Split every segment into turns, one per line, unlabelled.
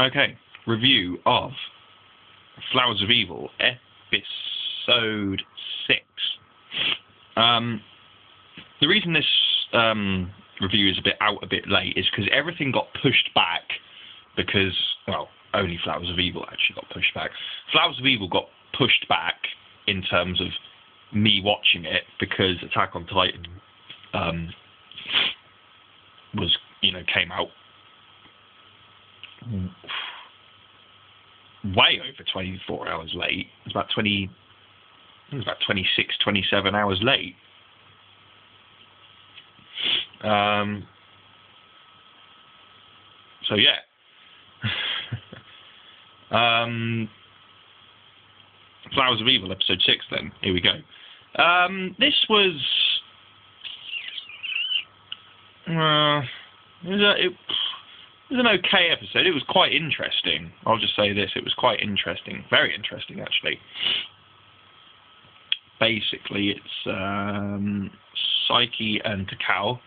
Okay, review of Flowers of Evil, episode 6. The reason this review is a bit late is because everything got pushed back because, well, only Flowers of Evil actually got pushed back. Flowers of Evil got pushed back in terms of me watching it because Attack on Titan came out way over 24 hours late. It was about 26, 27 hours late. So yeah. Flowers of Evil, episode 6 then. Here we go. This was... it was an okay episode. It was quite interesting. I'll just say this. It was quite interesting. Very interesting, actually. Basically, it's Saiki and Takao.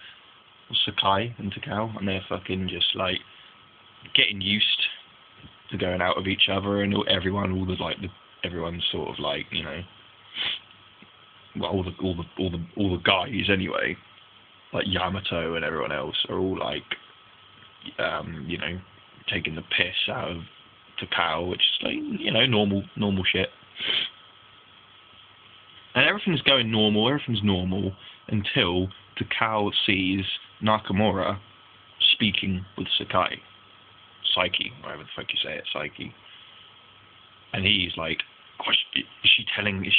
Sakai and Takao. And they're fucking just, like, getting used to going out with each other. And everyone's sort of like, you know... Well, all the guys, anyway. Like Yamato and everyone else are all, like... taking the piss out of Takao, which is like, normal shit. And everything's going normal, everything's normal until Takao sees Nakamura speaking with Saiki, whatever the fuck you say it, Saiki. And he's like, oh, is she telling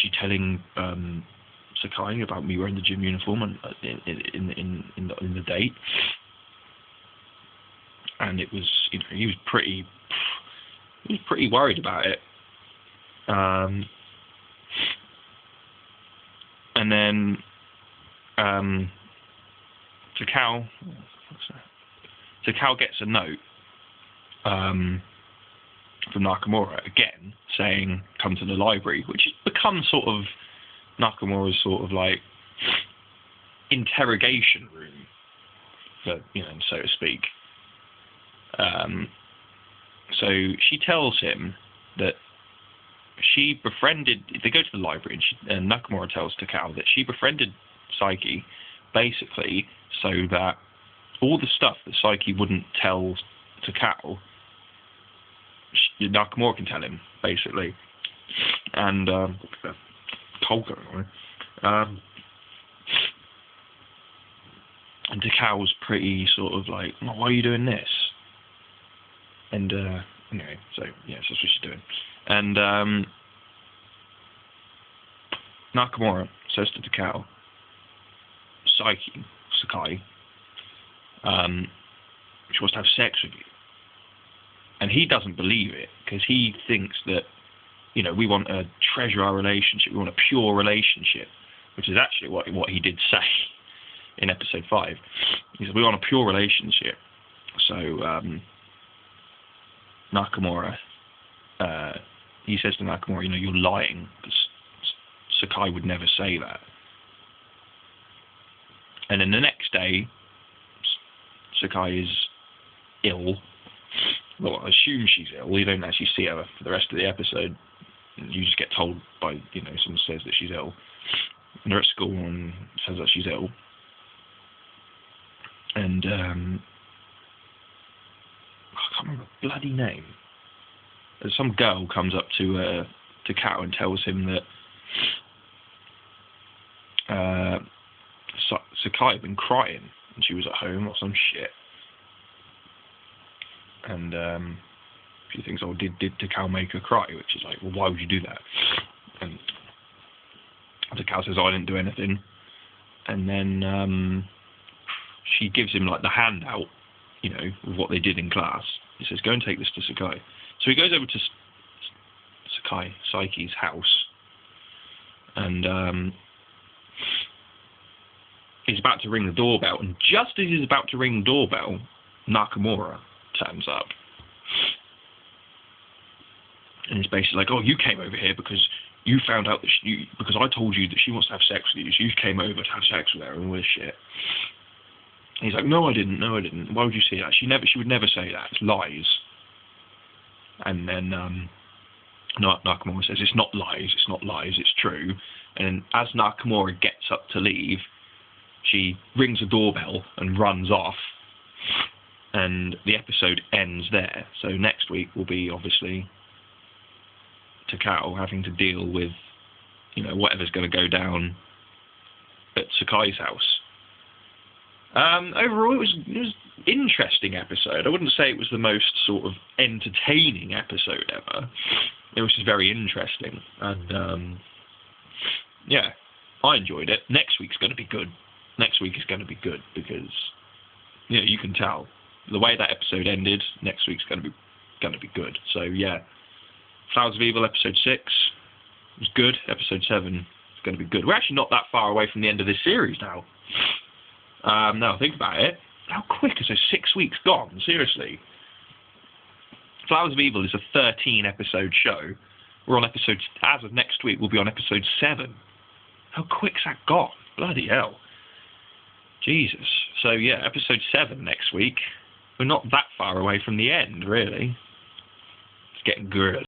Sakai about me wearing the gym uniform in the date? And it was, he was pretty worried about it. And then Takao gets a note from Nakamura again saying, "Come to the library," which has become sort of Nakamura's sort of like interrogation room, so to speak. So she tells him that she befriended. They go to the library, and Nakamura tells Takao that she befriended Saiki basically so that all the stuff that Saiki wouldn't tell Takao, Nakamura can tell him basically. And cold going on. And Takao's pretty sort of like, oh, why are you doing this? And anyway, so yes, that's what she's doing. And Nakamura says to Takao, Sakai, she wants to have sex with you. And he doesn't believe it because he thinks that, we want to treasure our relationship, we want a pure relationship, which is actually what he did say in episode 5. He said, we want a pure relationship. So Nakamura, he says to Nakamura, you're lying, because Sakai would never say that. And then the next day, Sakai is ill. Well, I assume she's ill. You don't actually see her for the rest of the episode. You just get told by, someone says that she's ill. And they're at school and says that she's ill. And I can't remember the bloody name. Some girl comes up to Takao and tells him that Sakai had been crying and she was at home or some shit. And she thinks, oh, did Takao make her cry? Which is like, well, why would you do that? And Takao says, I didn't do anything. And then she gives him like the handout, of what they did in class. He says, go and take this to Sakai. So he goes over to Saiki's house, and he's about to ring the doorbell. And just as he's about to ring the doorbell, Nakamura turns up. And it's basically like, oh, you came over here because you found out that because I told you that she wants to have sex with you, so you came over to have sex with her and all this shit. And he's like, no, I didn't. Why would you say that? She would never say that. It's lies. And then Nakamura says, it's not lies, it's true. And as Nakamura gets up to leave, she rings a doorbell and runs off. And the episode ends there. So next week will be, obviously, Takao having to deal with, whatever's going to go down at Sakai's house. Overall, it was an interesting episode. I wouldn't say it was the most sort of entertaining episode ever. It was just very interesting. And, yeah, I enjoyed it. Next week's going to be good. Next week is going to be good because, you can tell. The way that episode ended, next week's going to be good. So, yeah. Flowers of Evil, episode 6 was good. Episode 7 is going to be good. We're actually not that far away from the end of this series now. Now, think about it. How quick is those 6 weeks gone? Seriously. Flowers of Evil is a 13-episode show. We're on episode... As of next week, we'll be on episode 7. How quick's that gone? Bloody hell. Jesus. So, yeah, episode 7 next week. We're not that far away from the end, really. It's getting good.